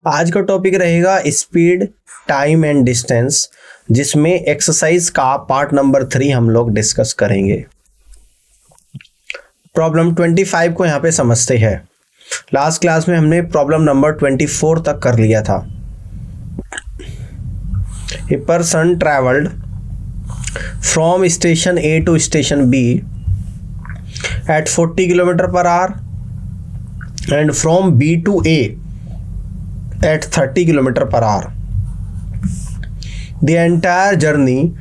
आज का टॉपिक रहेगा स्पीड, टाइम एंड डिस्टेंस, जिसमें एक्सरसाइज का पार्ट नंबर 3 हम लोग डिस्कस करेंगे। प्रॉब्लम 25 को यहाँ पे समझते हैं। लास्ट क्लास में हमने प्रॉब्लम नंबर 24 तक कर लिया था। A person travelled from station A to station B at 40 kilometre per hour and from B to A at 30 km per hour. The entire journey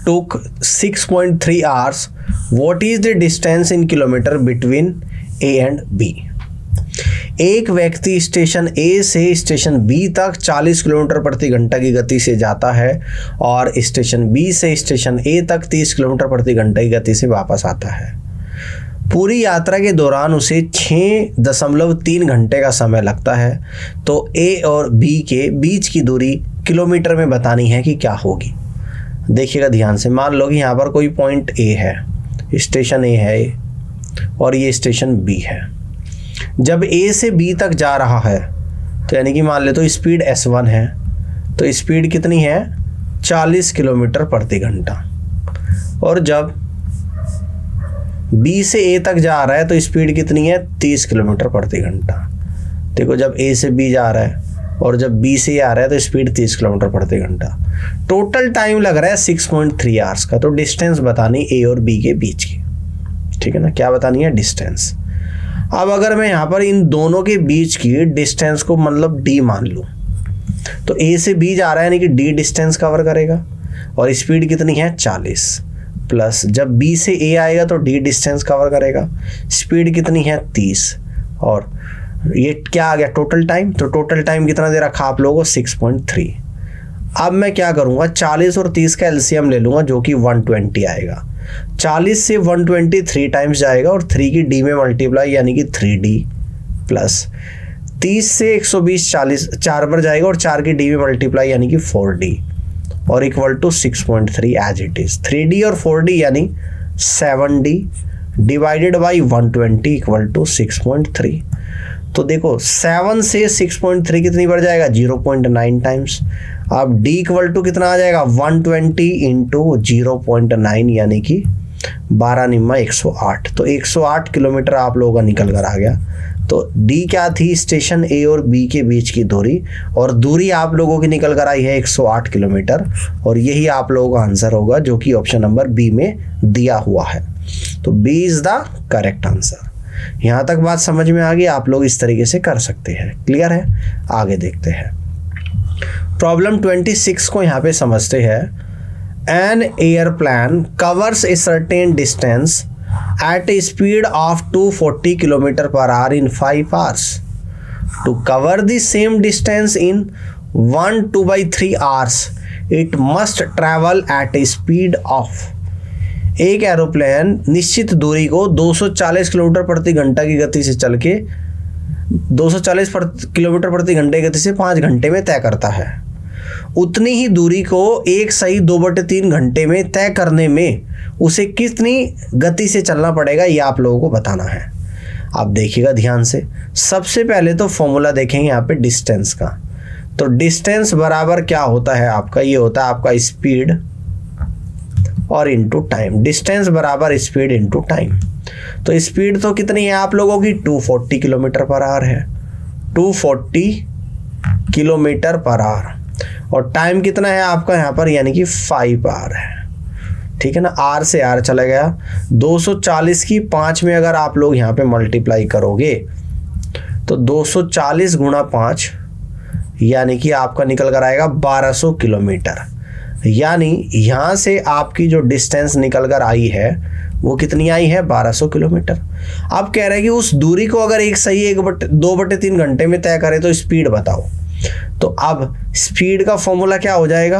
took 6.3 hours. What is the distance in kilometer between A and B? एक व्यक्ति station A से station B तक 40 kilometre प्रति घंटा की गति से जाता है और स्टेशन B से स्टेशन A तक 30 किलोमीटर प्रति घंटा की गति से वापस आता है। पूरी यात्रा के दौरान उसे 6.3 घंटे का समय लगता है। तो ए और बी के बीच की दूरी किलोमीटर में बतानी है कि क्या होगी। देखिएगा ध्यान से। मान लो कि यहाँ पर कोई पॉइंट ए है, स्टेशन ए है और ये स्टेशन बी है। जब ए से बी तक जा रहा है तो यानी कि मान ले तो स्पीड S1 है, तो स्पीड कितनी है 40 किलोमीटर प्रति घंटा। और जब बी से ए तक जा रहा है तो स्पीड कितनी है 30 किलोमीटर प्रति घंटा। देखो जब ए से बी जा रहा है और जब बी से आ रहा है तो स्पीड 30 किलोमीटर प्रति घंटा। टोटल टाइम लग रहा है 6.3 आवर्स का। तो डिस्टेंस बतानी ए और बी के बीच की, ठीक है ना। क्या बतानी है? डिस्टेंस। अब अगर मैं यहाँ पर इन दोनों के बीच की डिस्टेंस को मतलब डी मान लूँ तो ए से बी जा रहा है यानी कि डी डिस्टेंस कवर करेगा और स्पीड कितनी है 40, प्लस जब बी से ए आएगा तो डी डिस्टेंस कवर करेगा, स्पीड कितनी है 30। और ये क्या आ गया टोटल टाइम। तो टोटल टाइम कितना दे रखा आप लोगों को 6.3। अब मैं क्या करूँगा 40 और 30 का एलसीएम ले लूँगा जो कि 120 आएगा। 40 से 120 3 टाइम्स जाएगा और 3 की डी में मल्टीप्लाई यानी कि 3D, प्लस 30 से 120 4 पर जाएगा और 4 की डी में मल्टीप्लाई यानी कि 4D और equal to 6.3 as it is. 3D और 4D यानी 7D divided by 120 equal to 6.3। तो देखो 7 से 6.3 कितनी बढ़ जाएगा 0.9 टाइम्स। अब D इक्वल टू कितना आ जाएगा 120 इंटू 0.9 यानी कि 12 निम्मा 108। तो 108 किलोमीटर आप लोगों का निकल कर आ गया। तो D क्या थी? स्टेशन A और B के बीच की दूरी, और दूरी आप लोगों की निकल कर आई है 108 किलोमीटर और यही आप लोगों का आंसर होगा जो कि ऑप्शन नंबर B में दिया हुआ है। तो B is the correct answer. यहाँ तक बात समझ में आ गई। आप लोग इस तरीके से कर सकते हैं। क्लियर है? आगे देखते हैं। प्रॉब्लम 26 को यहाँ पे समझते हैं। An airplane covers a certain distance at a speed of 240 km per hour in 5 hours. To cover the same distance in 1/2/3 hours, it must travel at a speed of। एक एरोप्लेन निश्चित दूरी को 240 kilometre प्रति घंटा की गति से चल के 240 किलोमीटर प्रति घंटे की गति से 5 घंटे में तय करता है। उतनी ही दूरी को 1/2/3 घंटे में तय करने में उसे कितनी गति से चलना पड़ेगा ये आप लोगों को बताना है। आप देखिएगा ध्यान से। सबसे पहले तो फॉर्मूला देखेंगे यहाँ पे डिस्टेंस का। तो डिस्टेंस बराबर क्या होता है आपका? ये होता है आपका स्पीड और इनटू टाइम। डिस्टेंस बराबर स्पीड इनटू टाइम। तो स्पीड तो कितनी है आप लोगों की 240 किलोमीटर पर आवर है। 240 किलोमीटर पर आवर। और टाइम कितना है आपका यहाँ पर यानी कि 5 आवर है। ठीक है ना। आर से आर चला गया। 240 की 5 में अगर आप लोग यहाँ पे मल्टीप्लाई करोगे तो 240 गुणा 5 यानी कि आपका निकल कर आएगा 1200 किलोमीटर। यानी यहाँ से आपकी जो डिस्टेंस निकल कर आई है वो कितनी आई है 1200 किलोमीटर। अब कह रहे हैं कि उस दूरी को अगर एक सही 2/3 घंटे में तय करें तो स्पीड बताओ। तो अब स्पीड का फॉर्मूला क्या हो जाएगा?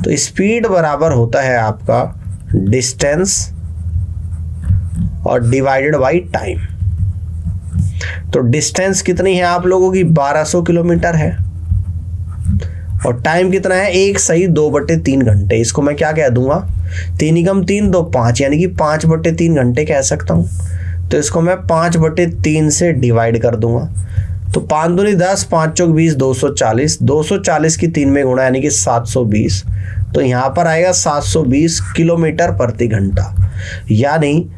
तो स्पीड बराबर होता है आपका डिस्टेंस और डिवाइडेड बाई टाइम। तो डिस्टेंस कितनी है आप लोगों की 1200 किलोमीटर है और टाइम कितना है एक सही 2/3 घंटे। इसको मैं क्या कह दूंगा 3 × 3 = 5 यानी कि 5/3 घंटे कह सकता हूं। तो इसको मैं 5/3 से डिवाइड कर दूंगा तो 5 दूनी 10, 5 चौक 20, 240, 240 की 3 में गुणा यानी कि 720। तो यहाँ पर आएगा 720 किलोमीटर प्रति घंटा, यानी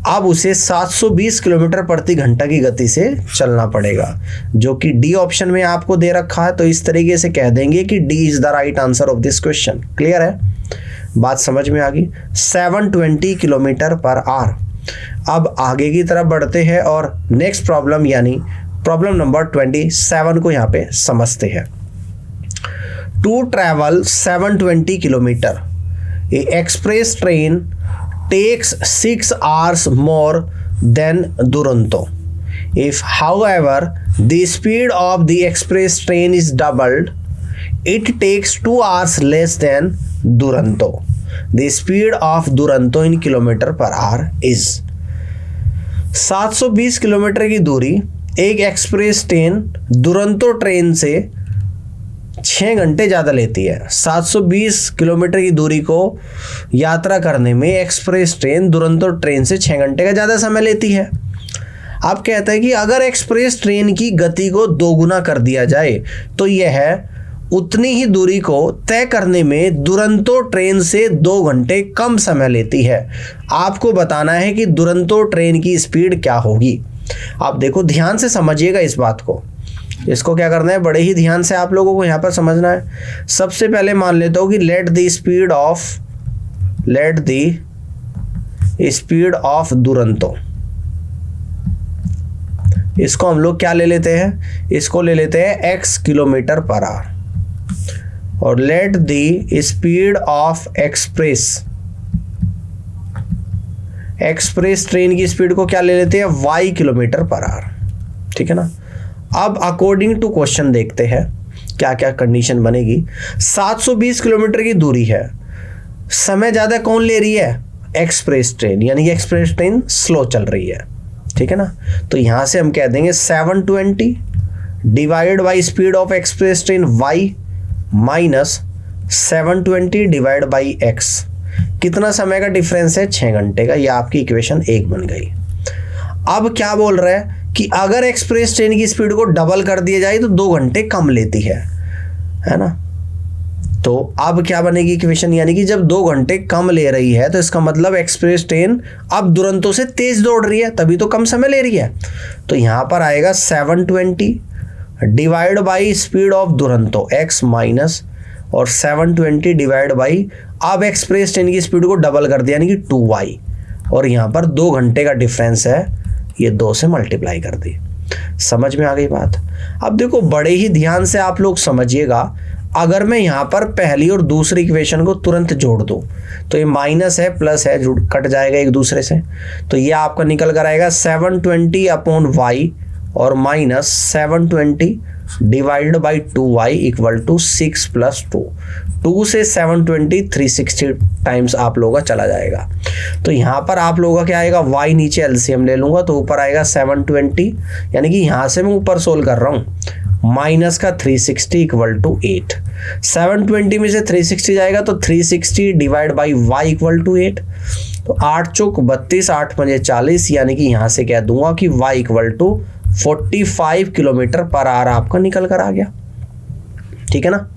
अब उसे 720 किलोमीटर प्रति घंटा की गति से चलना पड़ेगा, जो कि डी ऑप्शन में आपको दे रखा है। तो इस तरीके से कह देंगे कि D is the right answer of this question. Clear है, बात समझ में आ गई। 720 किलोमीटर पर आवर। अब आगे की तरफ बढ़ते हैं और नेक्स्ट प्रॉब्लम यानी प्रॉब्लम नंबर 27 को यहाँ पे समझते हैं। To travel 720 kilometre, a express train takes 6 hours more than Duronto. If, however, the speed of the express train is doubled, it takes 2 hours less than Duronto. The speed of Duronto in kilometer per hour is 720 kilometre की दूरी एक express train Duronto train से 6 घंटे ज़्यादा लेती है। 720 kilometre की दूरी को यात्रा करने में एक्सप्रेस ट्रेन दुरंतो ट्रेन से 6 घंटे का ज़्यादा समय लेती है। अब कहता है कि अगर एक्सप्रेस ट्रेन की गति को दोगुना कर दिया जाए तो यह उतनी ही दूरी को तय करने में दुरंतो ट्रेन से 2 घंटे कम समय लेती है। आपको बताना है कि दुरंतो ट्रेन की स्पीड क्या होगी। आप देखो, ध्यान से समझिएगा इस बात को। इसको क्या करना है, बड़े ही ध्यान से आप लोगों को यहाँ पर समझना है। सबसे पहले मान लेता हूँ कि let the speed of Duronto, इसको हम लोग क्या ले लेते हैं, इसको ले लेते हैं x किलोमीटर पर आवर। और let the speed of express train की स्पीड को क्या ले लेते हैं, y किलोमीटर पर आवर। ठीक है ना। अब अकॉर्डिंग टू क्वेश्चन देखते हैं क्या क्या कंडीशन बनेगी। 720 किलोमीटर की दूरी है, समय ज़्यादा कौन ले रही है, एक्सप्रेस ट्रेन, यानी कि एक्सप्रेस ट्रेन स्लो चल रही है। ठीक है ना। तो यहाँ से हम कह देंगे 720 divide by speed of express train y minus 720 divide by x। कितना समय का डिफरेंस है, 6 घंटे का। ये आपकी इक्वेशन 1 बन गई। अब क्या बोल रहा है कि अगर एक्सप्रेस ट्रेन की स्पीड को डबल कर दिया जाए तो 2 घंटे कम लेती है ना। तो अब क्या बनेगी इक्वेशन, यानी कि जब 2 घंटे कम ले रही है तो इसका मतलब एक्सप्रेस ट्रेन अब दुरंतो से तेज दौड़ रही है, तभी तो कम समय ले रही है। तो यहाँ पर आएगा 720 divide by speed of Duronto x minus और 720 डिवाइड बाई, अब एक्सप्रेस ट्रेन की स्पीड को डबल कर दिया यानी कि 2y, और यहाँ पर 2 घंटे का डिफरेंस है, ये 2 से मल्टीप्लाई कर दी। समझ में आ गई बात। अब देखो, बड़े ही ध्यान से आप लोग समझिएगा। अगर मैं यहाँ पर पहली और दूसरी इक्वेशन को तुरंत जोड़ दूँ तो ये माइनस है प्लस है, कट जाएगा एक दूसरे से। तो ये आपका निकल कर आएगा 720 अपॉन y और minus 720 divide by 2y equal to 6 plus 2। 2 से 720 360 टाइम्स आप लोगों का चला जाएगा। तो यहाँ पर आप लोगों का क्या आएगा, y नीचे एलसीएम ले लूँगा तो ऊपर आएगा 720, यानी कि यहाँ से मैं ऊपर सोल्व कर रहा हूँ, माइनस का 360 इक्वल टू 8। 720 में से 360 जाएगा तो 360 divide by y equal to 8। तो 8 चौक 32, 8 पंजे 40, यानी कि यहाँ से कह दूंगा कि y equal to 45 kilometre per hour आपका निकल कर आ गया। ठीक है ना।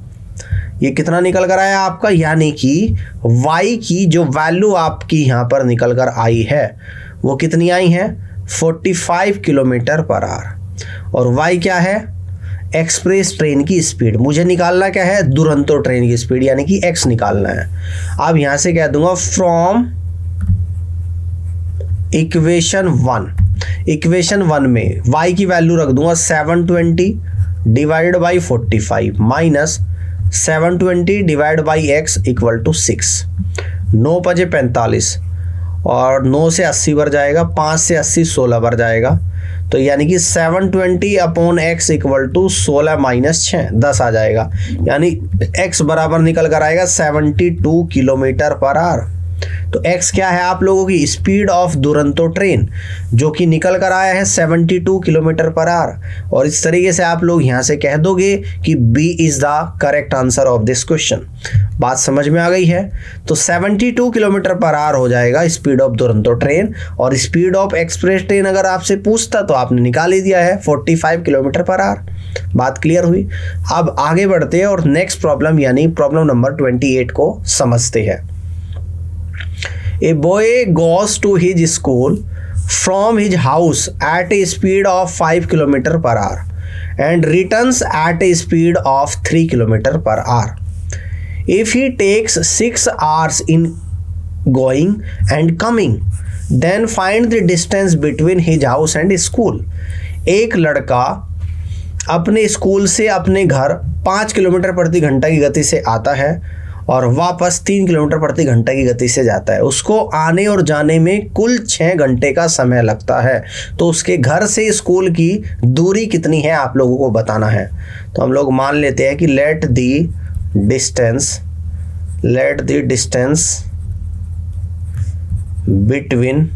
ये कितना निकल कर आया आपका, यानी कि y की जो वैल्यू आपकी यहाँ पर निकल कर आई है वो कितनी आई है, 45 किलोमीटर पर आवर। और y क्या है, एक्सप्रेस ट्रेन की स्पीड। मुझे निकालना क्या है, दुरंतो ट्रेन की स्पीड, यानी कि x निकालना है। अब यहाँ से कह दूंगा फ्रॉम इक्वेशन 1 में y की वैल्यू रख दूंगा 720 divide by 45 minus 720 divide by x equal to 6। 9 पजे 45 और 9 से 80 बढ़ जाएगा, 5 से 80 16 बढ़ जाएगा। तो यानी कि 720 upon x equal to 16 minus 6 10 आ जाएगा, यानी x बराबर निकल कर आएगा 72 किलोमीटर पर आवर। तो x क्या है आप लोगों की स्पीड ऑफ दुरंतो ट्रेन, जो कि निकल कर आया है 72 किलोमीटर पर आवर। और इस तरीके से आप लोग यहाँ से कह दोगे कि B is the correct answer of this question. बात समझ में आ गई है? तो 72 किलोमीटर पर आवर हो जाएगा स्पीड ऑफ दुरंतो ट्रेन, और स्पीड ऑफ एक्सप्रेस ट्रेन अगर आपसे पूछता तो आपने निकाल ही दिया है 45 किलोमीटर पर आवर। बात क्लियर हुई? अब आगे बढ़ते हैं और नेक्स्ट प्रॉब्लम यानी प्रॉब्लम नंबर 28 को समझते हैं। A boy goes to his school from his house at a speed of 5 kilometre per hour and returns at a speed of 3 kilometre per hour. If he takes 6 hours in going and coming, then find the distance between his house and school। एक लड़का अपने school से अपने घर 5 kilometre प्रति घंटा की गति से आता है और वापस 3 किलोमीटर प्रति घंटा की गति से जाता है। उसको आने और जाने में कुल 6 घंटे का समय लगता है। तो उसके घर से स्कूल की दूरी कितनी है आप लोगों को बताना है। तो हम लोग मान लेते हैं कि let the distance between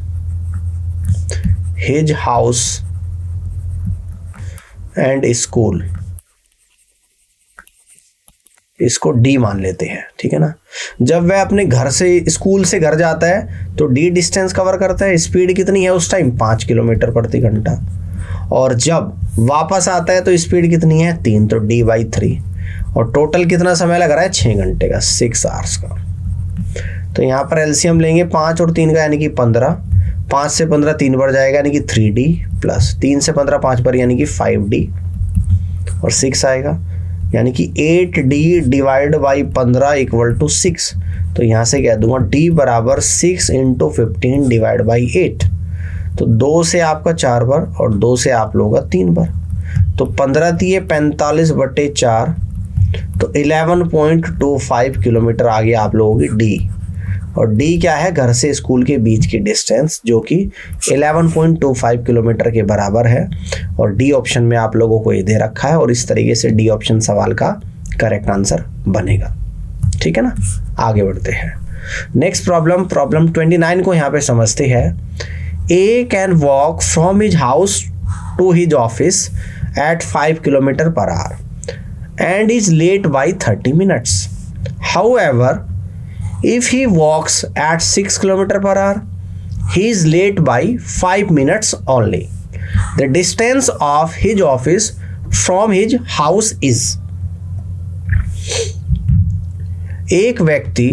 his house and school, इसको डी मान लेते हैं, ठीक है ना। जब वह अपने घर से स्कूल से घर जाता है तो डी डिस्टेंस कवर करता है। स्पीड कितनी है उस टाइम 5 किलोमीटर प्रति घंटा, और जब वापस आता है तो स्पीड कितनी है 3, तो D/3, और टोटल कितना समय लग रहा है 6 घंटे का, 6 hours का। तो यहाँ पर एलसीएम लेंगे 5 और 3 का यानी कि 15, 5 से 15 3 बार जाएगा यानी कि 3D प्लस 3 से 15 5 बार यानी कि 5D और 6 आएगा यानी कि 8D divide by 15 equal to 6। तो यहाँ से कह दूंगा D बराबर 6 × 15 डिवाइड बाई 8। तो 2 से आपका 4 बार और 2 से आप लोगों का 3 बार, तो 15 45/4, तो 11.25 किलोमीटर आ गया आप लोगों की D। और D क्या है घर से स्कूल के बीच की डिस्टेंस, जो कि 11.25 किलोमीटर के बराबर है। और D ऑप्शन में आप लोगों को ये दे रखा है, और इस तरीके से D ऑप्शन सवाल का करेक्ट आंसर बनेगा, ठीक है ना। आगे बढ़ते हैं नेक्स्ट प्रॉब्लम 29 को यहाँ पे समझते हैं। A can walk from his house to his office at 5 kilometre per hour and is late by 30 minutes। However, if he walks at 6 kilometer per hour, he is late by 5 minutes only. The distance of his office from his house is। एक व्यक्ति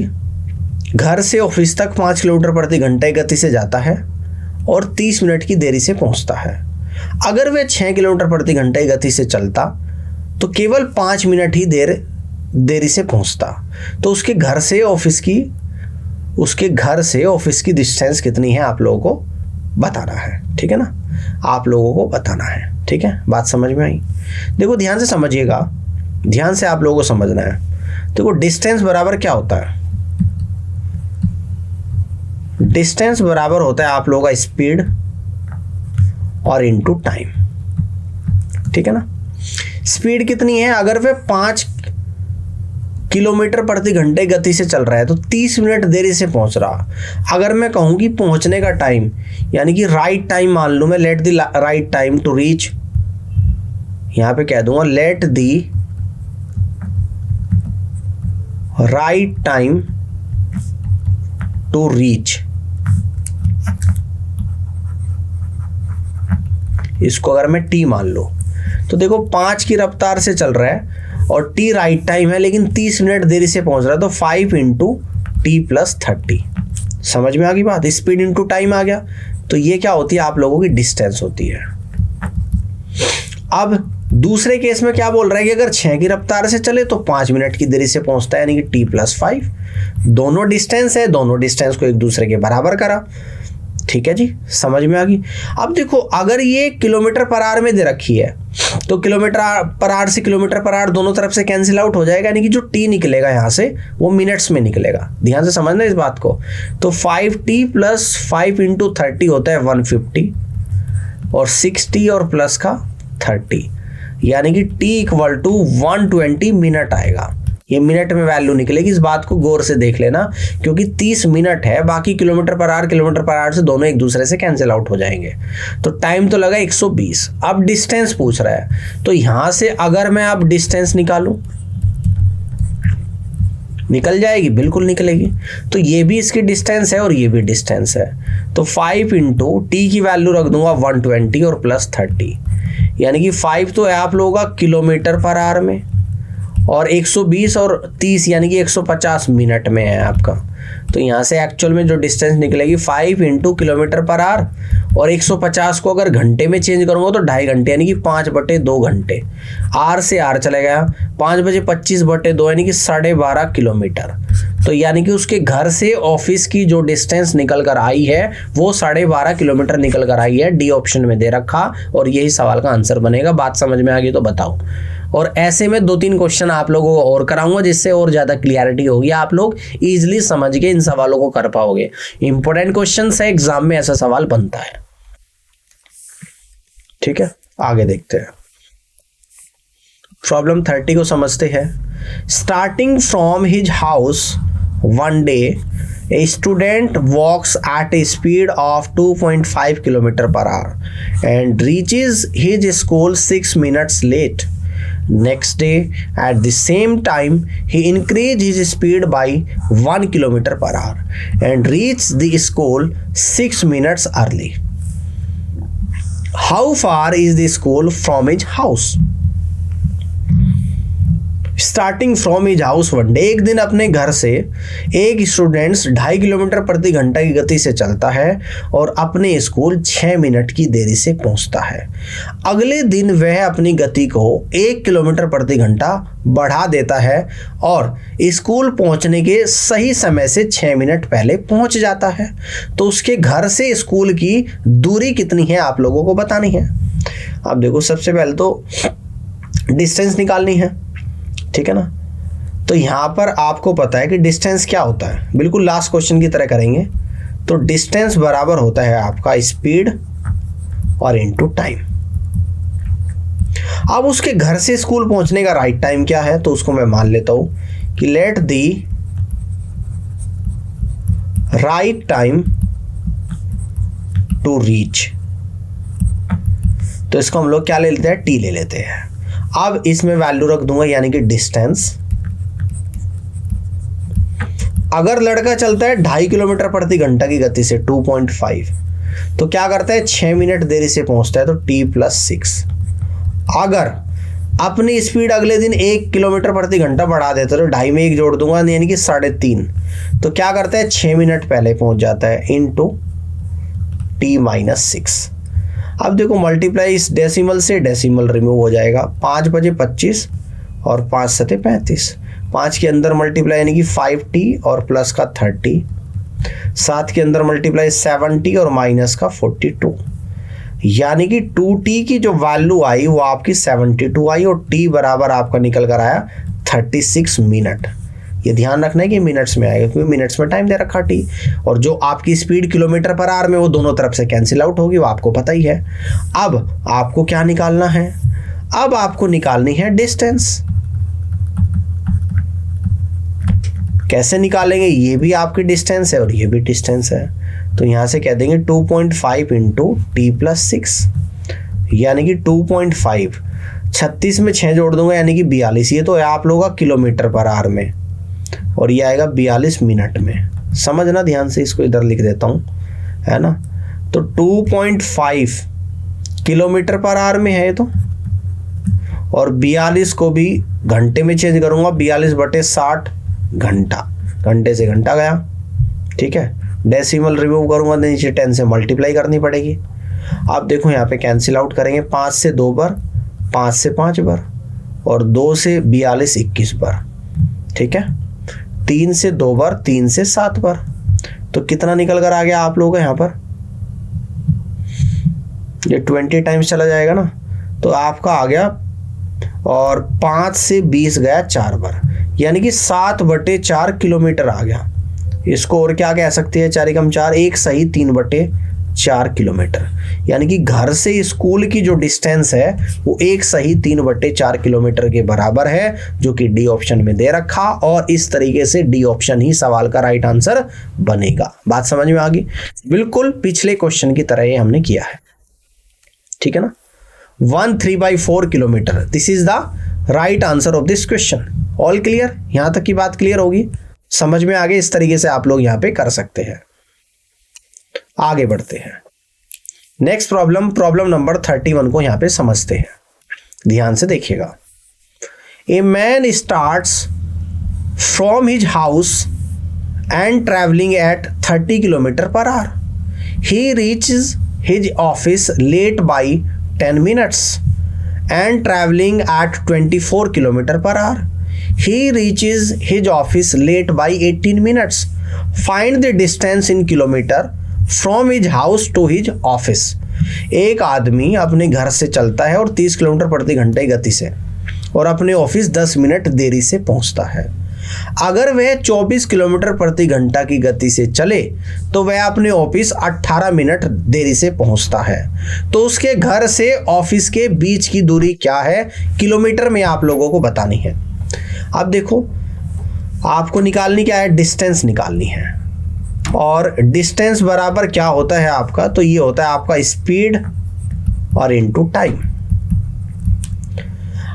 घर से office तक 5 kilometre प्रति घंटे गति से जाता है और 30 मिनट की देरी से पहुंचता है। अगर वह 6 किलोमीटर प्रति घंटे गति से चलता तो केवल 5 मिनट ही देरी से पहुंचता। तो उसके घर से ऑफिस की डिस्टेंस कितनी है आप लोगों को बताना है, ठीक है ना। आप लोगों को बताना है, ठीक है। बात समझ में आई? देखो ध्यान से समझिएगा, ध्यान से आप लोगों को समझना है। देखो डिस्टेंस बराबर क्या होता है? डिस्टेंस बराबर होता है आप लोगों का स्पीड और इनटू टाइम, ठीक है ना। स्पीड कितनी है? अगर वह 5 किलोमीटर प्रति घंटे गति से चल रहा है तो 30 मिनट देरी से पहुंच रहा। अगर मैं कहूं कि पहुंचने का टाइम यानी कि राइट टाइम मान लूं मैं, let the right time to reach, यहां पे कह दूंगा let the right time to reach. इसको अगर मैं T मान लूं तो देखो 5 की रफ्तार से चल रहा है और T राइट टाइम है लेकिन 30 मिनट देरी से पहुंच रहा है, तो 5 × T + 30। समझ में आ गई बात? स्पीड इनटू टाइम आ गया। तो ये क्या होती है आप लोगों की डिस्टेंस होती है। अब दूसरे केस में क्या बोल रहा है कि अगर 6 की रफ्तार से चले तो 5 मिनट की देरी से पहुंचता है यानी कि T + 5। दोनों डिस्टेंस है, दोनों डिस्टेंस को एक दूसरे के बराबर करा, ठीक है जी। समझ में आ गई? अब देखो अगर ये किलोमीटर पर आवर में दे रखी है तो किलोमीटर पर आवर से किलोमीटर पर आवर दोनों तरफ से कैंसिल आउट हो जाएगा, यानी कि जो T निकलेगा यहाँ से वो मिनट्स में निकलेगा। ध्यान से समझना इस बात को। तो 5T + 5 × 30 होता है 150 और 6T और प्लस का 30 यानी कि T = 120 मिनट आएगा। ये मिनट में वैल्यू निकलेगी, इस बात को गौर से देख लेना, क्योंकि 30 मिनट है, बाकी किलोमीटर पर आवर से दोनों एक दूसरे से कैंसिल आउट हो जाएंगे। तो टाइम तो लगा 120। अब डिस्टेंस पूछ रहा है, तो यहां से अगर मैं अब डिस्टेंस निकालूं, निकल जाएगी, बिल्कुल निकलेगी। तो ये भी इसकी डिस्टेंस है और ये भी डिस्टेंस है। तो 5 इंटू टी की वैल्यू रख दूंगा 120 और प्लस 30, यानी कि 5 तो है आप लोगों का किलोमीटर पर आवर में, और 120 और 30 यानी कि 150 मिनट में है आपका। तो यहाँ से एक्चुअल में जो डिस्टेंस निकलेगी 5 इंटू किलोमीटर पर आवर, और 150 को अगर घंटे में चेंज करूँगा तो 2.5 घंटे, यानी कि 5/2 घंटे। आर से आर चले गया, 5 बजे 25/2 यानी कि 12.5 किलोमीटर। तो यानी कि उसके घर से ऑफिस की जो डिस्टेंस निकल कर आई है वो 12.5 किलोमीटर निकल कर आई है। डी ऑप्शन में दे रखा, और यही सवाल का आंसर बनेगा। बात समझ में आ गई तो बताओ। और ऐसे में 2-3 क्वेश्चन आप लोगों को और कराऊंगा, जिससे और ज़्यादा क्लियरिटी होगी, आप लोग इजीली समझ के इन सवालों को कर पाओगे। इंपॉर्टेंट क्वेश्चन है, एग्जाम में ऐसा सवाल बनता है। ठीक है, आगे देखते हैं। प्रॉब्लम 30 को समझते हैं। Starting from his house one day a student walks at a speed of 2.5 km/h and reaches his school 6 minutes late. Next day at the same time he increased his speed by 1 km/h and reached the school 6 minutes early. How far is the school from his house? Starting from his house one day, एक दिन अपने घर से एक students 2.5 kilometre प्रति घंटा की गति से चलता है और अपने स्कूल 6 मिनट की देरी से पहुंचता है। अगले दिन वह अपनी गति को 1 किलोमीटर प्रति घंटा बढ़ा देता है और स्कूल पहुंचने के सही समय से 6 मिनट पहले पहुंच जाता है। तो उसके घर से स्कूल की दूरी कितनी है आप लोगों को बतानी है। अब देखो, सबसे पहले तो डिस्टेंस निकालनी है, ठीक है ना। तो यहां पर आपको पता है कि डिस्टेंस क्या होता है, बिल्कुल लास्ट क्वेश्चन की तरह करेंगे। तो डिस्टेंस बराबर होता है आपका स्पीड और इनटू टाइम। अब उसके घर से स्कूल पहुंचने का राइट टाइम क्या है, तो उसको मैं मान लेता हूं कि let the right time to reach, तो इसको हम लोग क्या ले लेते हैं, टी ले लेते हैं। अब इसमें वैल्यू रख दूंगा, यानी कि डिस्टेंस। अगर लड़का चलता है 2.5 किलोमीटर प्रति घंटा की गति से 2.5, तो क्या करता है 6 मिनट देरी से पहुंचता है, तो t+6। अगर अपनी स्पीड अगले दिन 1 किलोमीटर प्रति घंटा बढ़ा देता है, तो 2.5 में 1 जोड़ दूंगा, यानी कि 3.5। तो क्या करता है 6 मिनट पहले पहुंच जाता है, इनटू t-6। अब देखो, मल्टीप्लाई इस डेसिमल से डेसिमल रिमूव हो जाएगा। 5 बजे 25 और 5 सते 35, 5 के अंदर मल्टीप्लाई यानी कि 5t और प्लस का 30, 7 के अंदर मल्टीप्लाई 7t और माइनस का 42, यानी कि 2t की जो वैल्यू आई वो आपकी 72 आई और t बराबर आपका निकल कर आया 36 मिनट। ये ध्यान रखना है कि मिनट्स में आएगा, क्योंकि मिनट्स में टाइम दे रखा टी, और जो आपकी स्पीड किलोमीटर पर आवर में वो दोनों तरफ से कैंसिल आउट होगी, वो आपको पता ही है। अब आपको क्या निकालना है, अब आपको निकालनी है डिस्टेंस। कैसे निकालेंगे, ये भी आपकी डिस्टेंस है और ये भी डिस्टेंस है। तो यहां से कह देंगे 2.5 इंटू t+6, यानी कि 2.5, 36 में 6 जोड़ दूंगा, यानी कि 42। ये तो है आप लोगों का किलोमीटर पर आवर में, और ये आएगा 42 मिनट में। समझना ध्यान से, इसको इधर लिख देता हूँ, है ना। तो 2.5 किलोमीटर पर आवर में है तो, और 42 को भी घंटे में चेंज करूँगा, 42/60 घंटा, घंटे से घंटा गया, ठीक है। डेसिमल रिमूव करूँगा, नीचे 10 से मल्टीप्लाई करनी पड़ेगी। आप देखो यहाँ पे कैंसिल आउट करेंगे, 5 से 2 बार, 5 से 5 बार, और 2 से 42 21 बार, ठीक है। 3 से 2 बार, 3 से 7 बार, तो कितना निकल कर आ गया आप लोगों का यहाँ पर, ये 20 टाइम्स चला जाएगा ना, तो आपका आ गया, और 5 से 20 गया 4 बार, यानी कि 7/4 किलोमीटर आ गया। इसको और क्या कह सकते हैं, 4 × 4 1 सही 3/4, 4 किलोमीटर, यानी कि घर से स्कूल की जो डिस्टेंस है वो 1 सही 3/4 किलोमीटर के बराबर है, जो कि डी ऑप्शन में दे रखा, और इस तरीके से डी ऑप्शन ही सवाल का राइट आंसर बनेगा। बात समझ में आ गई? बिल्कुल पिछले क्वेश्चन की तरह ये हमने किया है, ठीक है ना। 1 3/4 kilometre, this is the right answer of this question. All clear? यहां तक की बात क्लियर होगी, समझ में आगे? इस तरीके से आप लोग यहां पे कर सकते हैं। आगे बढ़ते हैं, नेक्स्ट प्रॉब्लम नंबर 31 को यहां पे समझते हैं, ध्यान से देखिएगा। A man starts from his house and travelling at 30 kilometre per hour. He reaches his office late by 10 minutes and traveling at 24 kilometer per hour. He reaches his office late by 18 minutes. Find the distance in kilometer from his house to his office. एक आदमी अपने घर से चलता है और 30 kilometre प्रति घंटे की गति से, और अपने ऑफिस 10 मिनट देरी से पहुंचता है। अगर वह 24 किलोमीटर प्रति घंटा की गति से चले तो वह अपने ऑफिस 18 मिनट देरी से पहुंचता है। तो उसके घर से ऑफिस के बीच की दूरी क्या है, किलोमीटर में आप लोगों को बतानी है। अब देखो, आपको निकालनी क्या है, डिस्टेंस निकालनी है, और डिस्टेंस बराबर क्या होता है आपका, तो ये होता है आपका स्पीड और इनटू टाइम।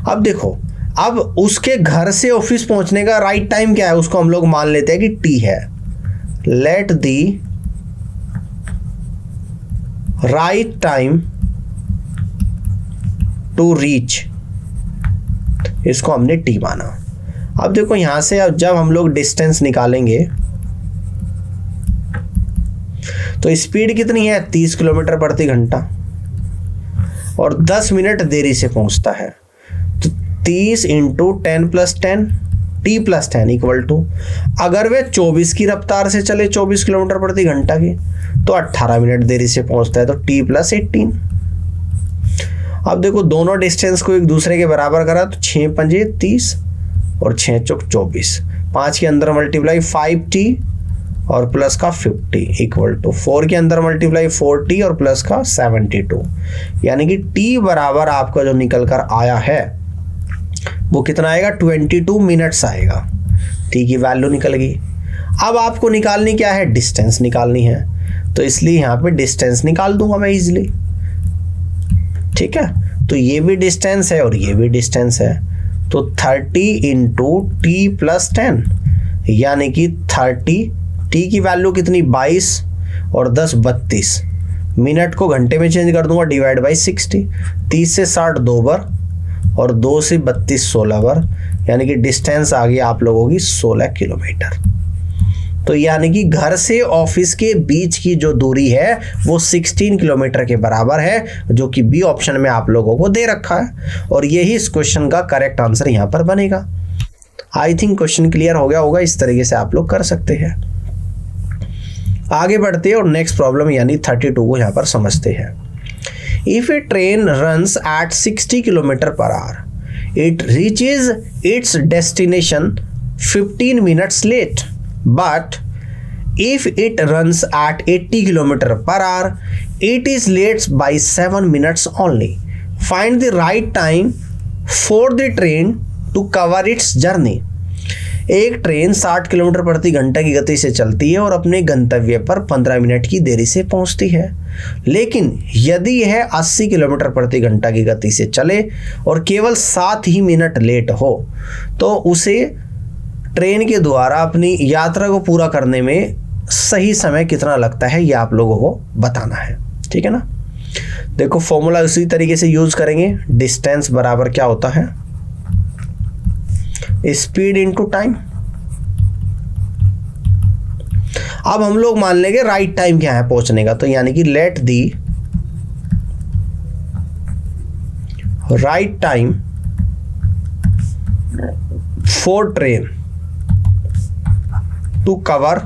अब देखो, अब उसके घर से ऑफिस पहुंचने का राइट टाइम क्या है, उसको हम लोग मान लेते हैं कि टी है। Let the right time to reach, इसको हमने टी माना। अब देखो यहां से, अब जब हम लोग डिस्टेंस निकालेंगे तो स्पीड कितनी है, 30 किलोमीटर प्रति घंटा, और 10 मिनट देरी से पहुंचता है। 30 इंटू 10 + 10, टी + 10 इक्वल टू, अगर वे 24 की रफ्तार से चले 24 किलोमीटर प्रति घंटा की, तो 18 मिनट देरी से पहुंचता है, तो टी + 18। अब देखो, दोनों डिस्टेंस को एक दूसरे के बराबर करा तो 6 × 5 = 30 और 6 × 4 = 24, 5 के अंदर मल्टीप्लाई 5t और प्लस का 50 इक्वल टू 4 के अंदर मल्टीप्लाई 4t और प्लस का 72, यानी कि t बराबर आपका जो निकल कर आया है वो कितना आएगा, 22 मिनट्स आएगा। t की वैल्यू निकल गई। अब आपको निकालनी क्या है, डिस्टेंस निकालनी है, तो इसलिए यहाँ पे डिस्टेंस निकाल दूंगा मैं इजीली, ठीक है। तो ये भी डिस्टेंस है और ये भी डिस्टेंस है, तो 30 इंटू टी + 10, यानी कि 30, टी की वैल्यू कितनी 22 और 10 32, मिनट को घंटे में चेंज कर दूंगा, डिवाइड बाई 60, 30 से 60 2 बार और 2 से 32 16 बार, यानी कि डिस्टेंस आ गई आप लोगों की 16 किलोमीटर। तो यानी कि घर से ऑफिस के बीच की जो दूरी है वो 16 किलोमीटर के बराबर है, जो कि बी ऑप्शन में आप लोगों को दे रखा है, और यही इस क्वेश्चन का करेक्ट आंसर यहाँ पर बनेगा। आई थिंक क्वेश्चन क्लियर हो गया होगा, इस तरीके से आप लोग कर सकते हैं। आगे बढ़ते हैं और नेक्स्ट प्रॉब्लम यानी 32 को यहाँ पर समझते हैं। If a train runs at 60 km/h, it reaches its destination 15 minutes late. But if it runs at 80 km/h, it is late by 7 minutes only. Find the right time for the train to cover its journey. एक train 60 kilometre प्रति घंटा की गति से चलती है और अपने गंतव्य पर 15 मिनट की देरी से पहुंचती है, लेकिन यदि यह 80 किलोमीटर प्रति घंटा की गति से चले और केवल 7 ही मिनट लेट हो, तो उसे ट्रेन के द्वारा अपनी यात्रा को पूरा करने में सही समय कितना लगता है, यह आप लोगों को बताना है, ठीक है ना। देखो, फॉर्मूला उसी तरीके से यूज करेंगे। डिस्टेंस बराबर क्या होता है, स्पीड इनटू टाइम। अब हम लोग मान लेंगे राइट टाइम क्या है पहुंचने का, तो यानी कि let the right time for train to cover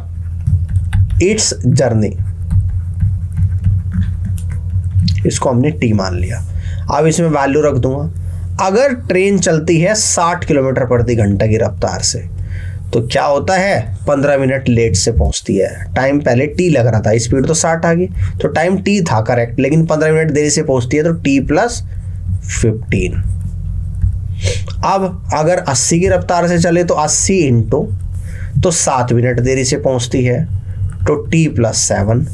its journey, इसको हमने टी मान लिया। अब इसमें वैल्यू रख दूंगा। अगर ट्रेन चलती है 60 किलोमीटर प्रति घंटा की रफ्तार से, तो क्या होता है, 15 मिनट लेट से पहुंचती है। टाइम पहले टी लग रहा था, स्पीड तो 60 आ गई, तो टाइम टी था करेक्ट, लेकिन 15 मिनट देरी से पहुंचती है तो टी प्लस 15। अब अगर 80 की रफ्तार से चले तो 80 इंटू, तो 7 मिनट देरी से पहुंचती है तो टी प्लस 7।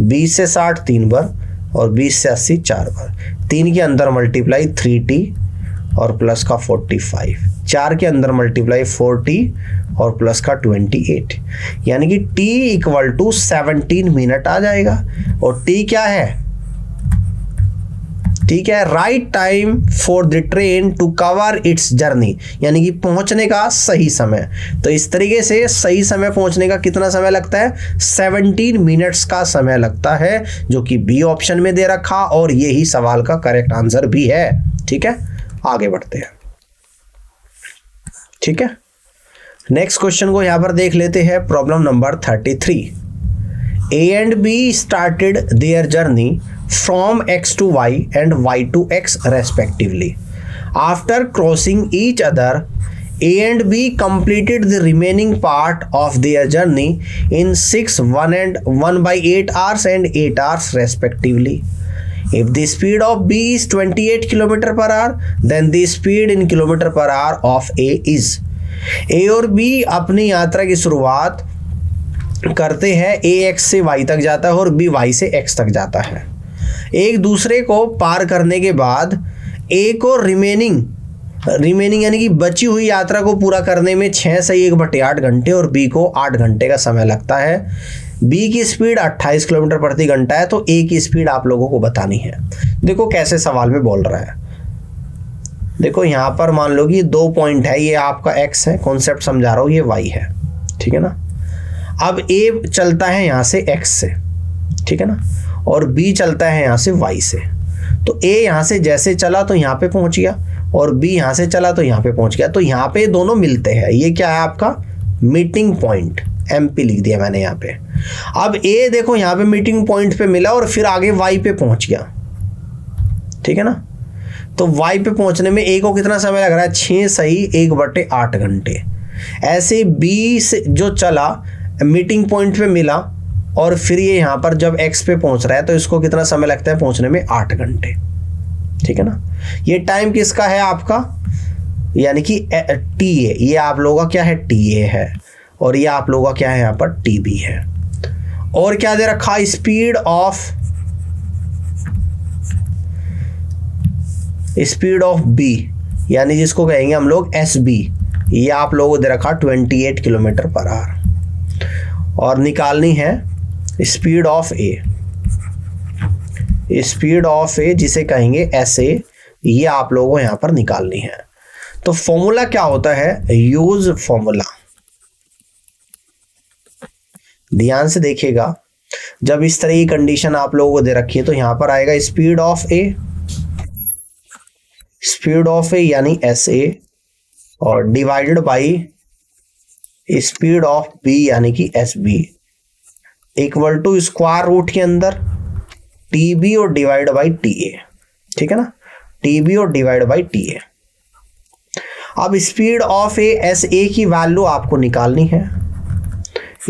20 से 60 3 बार और 20 से 80 4 बार, 3 के अंदर मल्टीप्लाई 3t और प्लस का 45, 4 के अंदर मल्टीप्लाई 4t और प्लस का 28, यानी कि t इक्वल टू 17 मिनट आ जाएगा। और t क्या है, ठीक है, right time for the train to cover its journey, यानी कि पहुंचने का सही समय। तो इस तरीके से सही समय पहुंचने का कितना समय लगता है, 17 मिनट्स का समय लगता है, जो कि बी ऑप्शन में दे रखा और यही सवाल का करेक्ट आंसर भी है। ठीक है, आगे बढ़ते हैं। ठीक है, नेक्स्ट क्वेश्चन को यहां पर देख लेते हैं। Problem number 33। A and B started their journey from X to Y and Y to X respectively. After crossing each other, A and B completed the remaining part of their journey in 6, 1/8 hours and 8 hours respectively. If the speed of B is 28 km per hour, then the speed in km per hour of A is. A और B अपनी यात्रा की शुरुआत करते हैं, ए x से Y तक जाता है और बी वाई से एक्स तक जाता है। एक दूसरे को पार करने के बाद ए को रिमेनिंग यानी कि बची हुई यात्रा को पूरा करने में 6 से 1/8 घंटे और बी को 8 घंटे का समय लगता है। बी की स्पीड 28 किलोमीटर प्रति घंटा है, तो ए की स्पीड आप लोगों को बतानी है। देखो कैसे सवाल में बोल रहा है, देखो यहाँ पर मान लो कि 2 पॉइंट है, ये आपका एक्स है, कॉन्सेप्ट समझा रहा हूँ, ये वाई है। ठीक है ना, अब ए चलता है यहाँ से x से, ठीक है ना, और b चलता है यहाँ से y से। तो a यहाँ से जैसे चला तो यहाँ पे पहुँच गया और b यहाँ से चला तो यहाँ पे पहुँच गया, तो यहाँ पे दोनों मिलते हैं। ये क्या है आपका मीटिंग पॉइंट, MP लिख दिया मैंने यहाँ पे। अब a देखो यहाँ पे मीटिंग पॉइंट पे मिला और फिर आगे y पे पहुँच गया। ठीक है ना, तो y पे पहुँचने में a को कितना समय लग रहा है, 6 सही 1/8 घंटे। ऐसे b से जो चला मीटिंग पॉइंट पे मिला और फिर ये यहाँ पर जब x पे पहुंच रहा है तो इसको कितना समय लगता है पहुंचने में, 8 घंटे। ठीक है ना, ये टाइम किसका है आपका, यानी कि TA, ये आप लोगों का क्या है, TA है, और ये आप लोगों का क्या है यहाँ पर, TB है। और क्या दे रखा, स्पीड ऑफ B, यानी जिसको कहेंगे हम लोग SB, ये आप लोगों को दे रखा 28 किलोमीटर पर आवर। और निकालनी है स्पीड ऑफ ए, जिसे कहेंगे SA, ये आप लोगों को यहां पर निकालनी है। तो फॉर्मूला क्या होता है, यूज फॉर्मूला। ध्यान से देखिएगा, जब इस तरह की कंडीशन आप लोगों को दे रखी है तो यहां पर आएगा स्पीड ऑफ ए यानी SA और divided by speed of B यानी कि SB equal to square root के अंदर TB और डिवाइड बाई TA। ठीक है ना, TB और डिवाइड बाई TA। अब स्पीड ऑफ SA की वैल्यू आपको निकालनी है।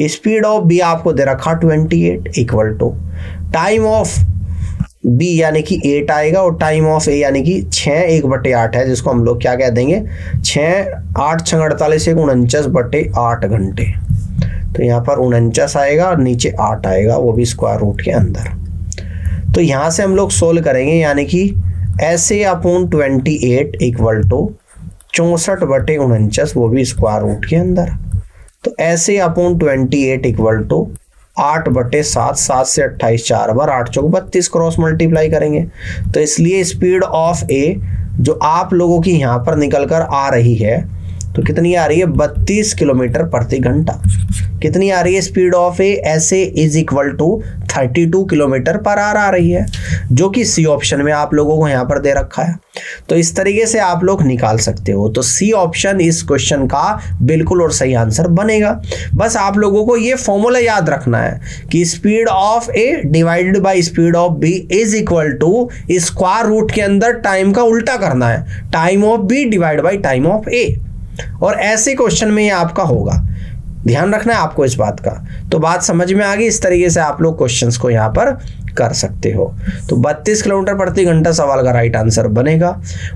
स्पीड ऑफ B आपको दे रखा 28 equal to time of B यानी कि 8 आएगा और टाइम ऑफ A यानी कि 6 1/8 है, जिसको हम लोग क्या कह देंगे, 6 8 6 48 49/8 घंटे। तो यहाँ पर 49 आएगा और नीचे 8 आएगा, वो भी स्क्वायर रूट के अंदर। तो यहाँ से हम लोग सोल्व करेंगे, यानी कि SA/28 इक्वल टू 64/49, वो भी स्क्वायर रूट के अंदर। तो SA/28 इक्वल टू 8/7, 7 से 28 4 बार, 8 चौक 32 क्रॉस मल्टीप्लाई करेंगे। तो इसलिए स्पीड ऑफ ए जो आप लोगों की यहाँ पर निकल कर आ रही है, तो कितनी आ रही है, 32 किलोमीटर प्रति घंटा। कितनी आ रही है speed of A, SA is equal to 32 kilometre per hour आ रही है, जो कि सी ऑप्शन में आप लोगों को यहाँ पर दे रखा है। तो इस तरीके से आप लोग निकाल सकते हो। तो सी ऑप्शन इस क्वेश्चन का बिल्कुल और सही आंसर बनेगा। बस आप लोगों को ये फॉर्मूला याद रखना है कि speed of A divided by speed of B is equal to square root के अंदर टाइम का उल्टा करना है, time of B divide by time of A. और ऐसे क्वेश्चन में ये आपका होगा, ध्यान रखना है आपको इस बात का। तो बात समझ में आ गई, इस तरीके से आप लोग क्वेश्चंस को यहाँ पर कर सकते हो। तो 32 किलोमीटर प्रति घंटा सवाल का राइट आंसर बनेगा।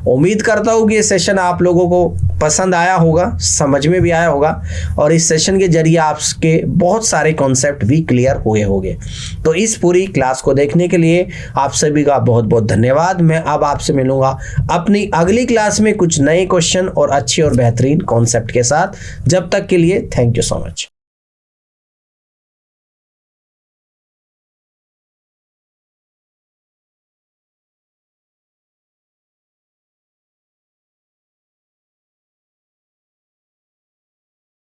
उम्मीद करता हूँ कि ये सेशन आप लोगों को पसंद आया होगा, समझ में भी आया होगा, और इस सेशन के जरिए आपके बहुत सारे कॉन्सेप्ट भी क्लियर हुए होंगे। तो इस पूरी क्लास को देखने के लिए आप सभी का बहुत बहुत धन्यवाद। मैं अब आपसे मिलूंगा अपनी अगली क्लास में कुछ नए क्वेश्चन और अच्छे और बेहतरीन कॉन्सेप्ट के साथ। जब तक के लिए थैंक यू सो मच।